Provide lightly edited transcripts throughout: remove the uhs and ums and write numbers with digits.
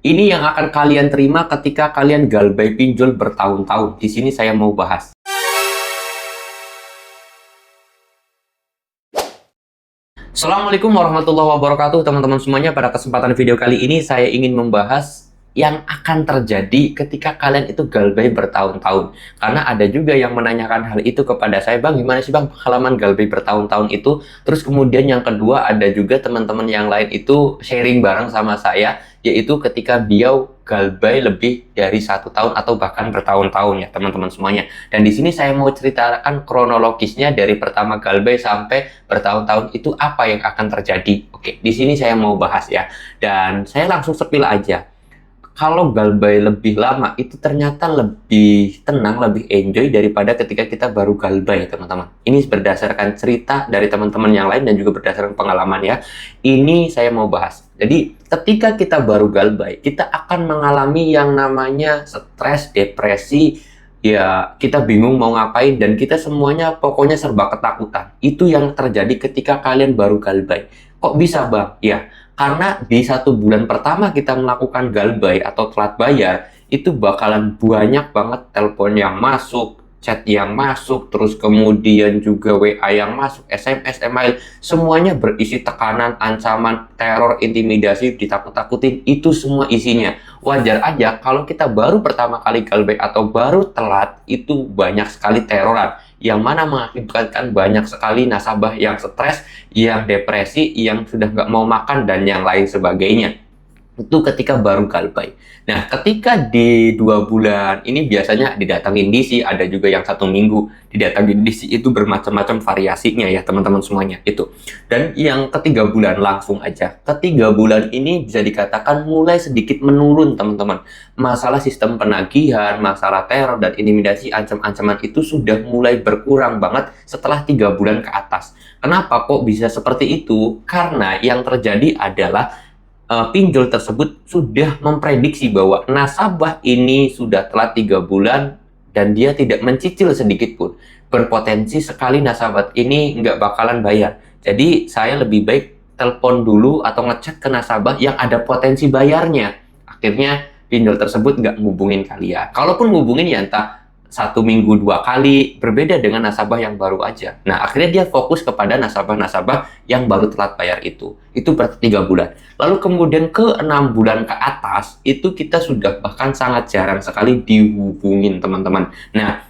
Ini yang akan kalian terima ketika kalian galbay pinjol bertahun-tahun. Di sini saya mau bahas. Assalamualaikum warahmatullahi wabarakatuh, teman-teman semuanya. Pada kesempatan video kali ini saya ingin membahas yang akan terjadi ketika kalian itu galbay bertahun-tahun. Karena ada juga yang menanyakan hal itu kepada saya, Bang, gimana sih Bang pengalaman galbay bertahun-tahun itu? Terus kemudian yang kedua, ada juga teman-teman yang lain itu sharing bareng sama saya, yaitu ketika beliau galbay lebih dari 1 tahun atau bahkan bertahun-tahun ya teman-teman semuanya. Dan di sini saya mau ceritakan kronologisnya dari pertama galbay sampai bertahun-tahun itu apa yang akan terjadi. Oke, di sini saya mau bahas ya. Dan saya langsung spill aja. Kalau galbay lebih lama itu ternyata lebih tenang, lebih enjoy daripada ketika kita baru galbay, teman-teman. Ini berdasarkan cerita dari teman-teman yang lain dan juga berdasarkan pengalaman ya. Ini saya mau bahas. Jadi, ketika kita baru galbay, kita akan mengalami yang namanya stres, depresi, ya kita bingung mau ngapain dan kita semuanya pokoknya serba ketakutan. Itu yang terjadi ketika kalian baru galbay. Kok bisa, Bang? Ya, karena di 1 bulan pertama kita melakukan galbay atau telat bayar, itu bakalan banyak banget telepon yang masuk, chat yang masuk, terus kemudian juga WA yang masuk, SMS, email, semuanya berisi tekanan, ancaman, teror, intimidasi, ditakut-takutin, itu semua isinya. Wajar aja kalau kita baru pertama kali galbay atau baru telat, itu banyak sekali teroran, yang mana mengakibatkan banyak sekali nasabah yang stres, yang depresi, yang sudah nggak mau makan, dan yang lain sebagainya. Itu ketika baru galbay. Nah, ketika di 2 bulan ini biasanya didatangin DC, ada juga yang 1 minggu didatangin DC, itu bermacam-macam variasinya ya teman-teman semuanya itu. Dan yang ke 3 bulan langsung aja. Ke 3 bulan ini bisa dikatakan mulai sedikit menurun teman-teman. Masalah sistem penagihan, masalah teror dan intimidasi, ancam-ancaman itu sudah mulai berkurang banget setelah 3 bulan ke atas. Kenapa kok bisa seperti itu? Karena yang terjadi adalah pinjol tersebut sudah memprediksi bahwa nasabah ini sudah telat 3 bulan dan dia tidak mencicil sedikit pun. Berpotensi sekali nasabah ini nggak bakalan bayar. Jadi saya lebih baik telepon dulu atau ngecek ke nasabah yang ada potensi bayarnya. Akhirnya pinjol tersebut nggak ngubungin kalian. Kalaupun ngubungin ya entah 1 minggu 2 kali, berbeda dengan nasabah yang baru aja. Nah, akhirnya dia fokus kepada nasabah-nasabah yang baru telat bayar itu. Itu berarti 3 bulan. Lalu kemudian ke 6 bulan ke atas, itu kita sudah bahkan sangat jarang sekali dihubungin, teman-teman. Nah,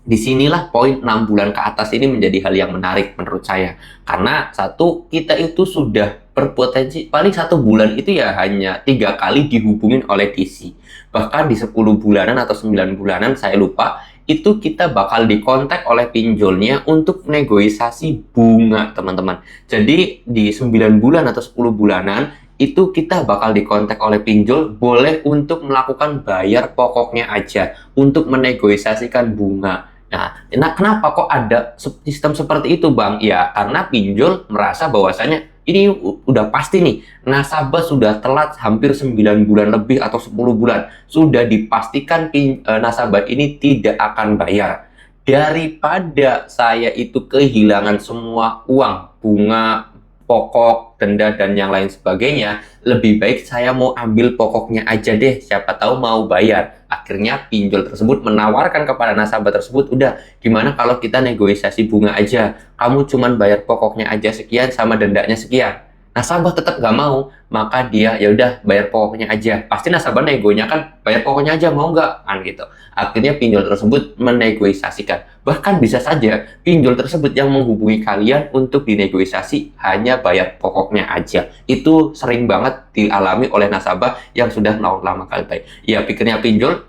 disinilah poin 6 bulan ke atas ini menjadi hal yang menarik menurut saya. Karena satu, kita itu sudah berpotensi, paling 1 bulan itu ya hanya 3 kali dihubungin oleh DC. Bahkan di 10 bulanan atau 9 bulanan, saya lupa, itu kita bakal dikontak oleh pinjolnya untuk negosiasi bunga, teman-teman. Jadi di 9 bulan atau 10 bulanan, itu kita bakal dikontak oleh pinjol, boleh untuk melakukan bayar pokoknya aja, untuk menegosiasikan bunga. Nah, kenapa kok ada sistem seperti itu, Bang? Ya, karena pinjol merasa bahwasanya ini udah pasti nih, nasabah sudah telat hampir 9 bulan lebih atau 10 bulan. Sudah dipastikan nasabah ini tidak akan bayar. Daripada saya itu kehilangan semua uang, bunga, pokok, denda, dan yang lain sebagainya, lebih baik saya mau ambil pokoknya aja deh, siapa tahu mau bayar. Akhirnya pinjol tersebut menawarkan kepada nasabah tersebut, udah, gimana kalau kita negosiasi bunga aja, kamu cuman bayar pokoknya aja sekian sama dendanya sekian. Nasabah tetap nggak mau, maka dia ya udah bayar pokoknya aja. Pasti nasabah negonya kan bayar pokoknya aja, mau nggak? Kan gitu. Akhirnya pinjol tersebut menegosiasikan. Bahkan bisa saja pinjol tersebut yang menghubungi kalian untuk dinegosiasi hanya bayar pokoknya aja. Itu sering banget dialami oleh nasabah yang sudah lama galbay. Ya pikirnya pinjol,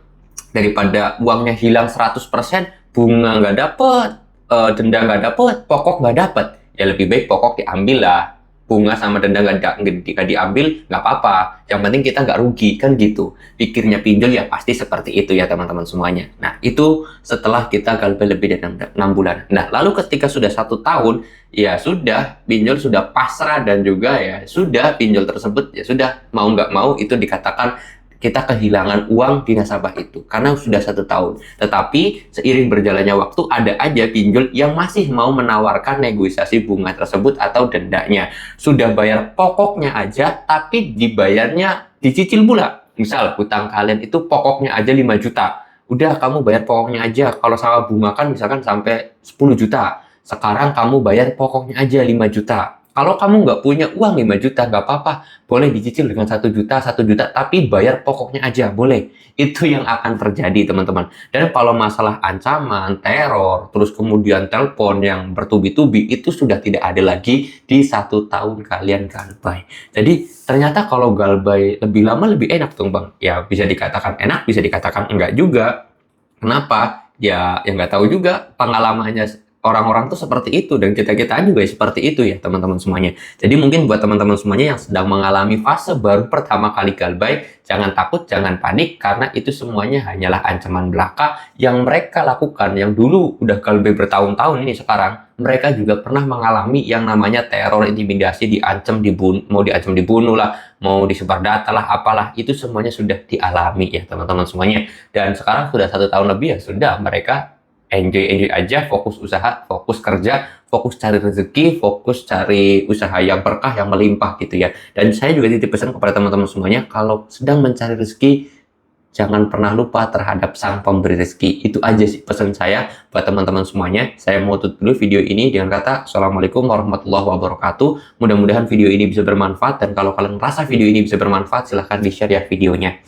daripada uangnya hilang 100%, bunga nggak dapet, denda nggak dapet, pokok nggak dapet. Ya lebih baik pokok diambil lah. Bunga sama denda nggak diambil, nggak apa-apa. Yang penting kita nggak rugi, kan gitu. Pikirnya pinjol ya pasti seperti itu ya teman-teman semuanya. Nah, itu setelah kita galbay lebih dari 6 bulan. Nah, lalu ketika sudah 1 tahun, ya sudah, pinjol sudah pasrah dan juga ya sudah, pinjol tersebut ya sudah, mau nggak mau itu dikatakan kita kehilangan uang di nasabah itu karena sudah 1 tahun. Tetapi seiring berjalannya waktu ada aja pinjol yang masih mau menawarkan negosiasi bunga tersebut atau dendanya. Sudah bayar pokoknya aja tapi dibayarnya dicicil pula. Misal hutang kalian itu pokoknya aja 5 juta. Udah kamu bayar pokoknya aja. Kalau sama bunga kan misalkan sampai 10 juta. Sekarang kamu bayar pokoknya aja 5 juta. Kalau kamu nggak punya uang 5 juta, nggak apa-apa. Boleh dicicil dengan 1 juta, tapi bayar pokoknya aja. Boleh. Itu yang akan terjadi, teman-teman. Dan kalau masalah ancaman, teror, terus kemudian telepon yang bertubi-tubi, itu sudah tidak ada lagi di 1 tahun kalian galbay. Jadi, ternyata kalau galbay lebih lama lebih enak dong, Bang. Ya, bisa dikatakan enak, bisa dikatakan enggak juga. Kenapa? Ya, yang nggak tahu juga pengalamannya orang-orang tuh seperti itu dan kita-kita juga seperti itu ya teman-teman semuanya. Jadi mungkin buat teman-teman semuanya yang sedang mengalami fase baru pertama kali galbay, jangan takut, jangan panik karena itu semuanya hanyalah ancaman belaka yang mereka lakukan. Yang dulu udah galbay bertahun-tahun ini sekarang mereka juga pernah mengalami yang namanya teror, intimidasi, mau diancam dibunuh lah, mau disebar data lah, apalah, itu semuanya sudah dialami ya teman-teman semuanya. Dan sekarang sudah 1 tahun lebih ya sudah mereka enjoy aja, fokus usaha, fokus kerja, fokus cari rezeki, fokus cari usaha yang berkah, yang melimpah gitu ya. Dan saya juga titip pesan kepada teman-teman semuanya, kalau sedang mencari rezeki, jangan pernah lupa terhadap sang pemberi rezeki. Itu aja sih pesan saya buat teman-teman semuanya. Saya mau tutup dulu video ini dengan kata Assalamualaikum warahmatullahi wabarakatuh. Mudah-mudahan video ini bisa bermanfaat, dan kalau kalian merasa video ini bisa bermanfaat, silahkan di-share ya videonya.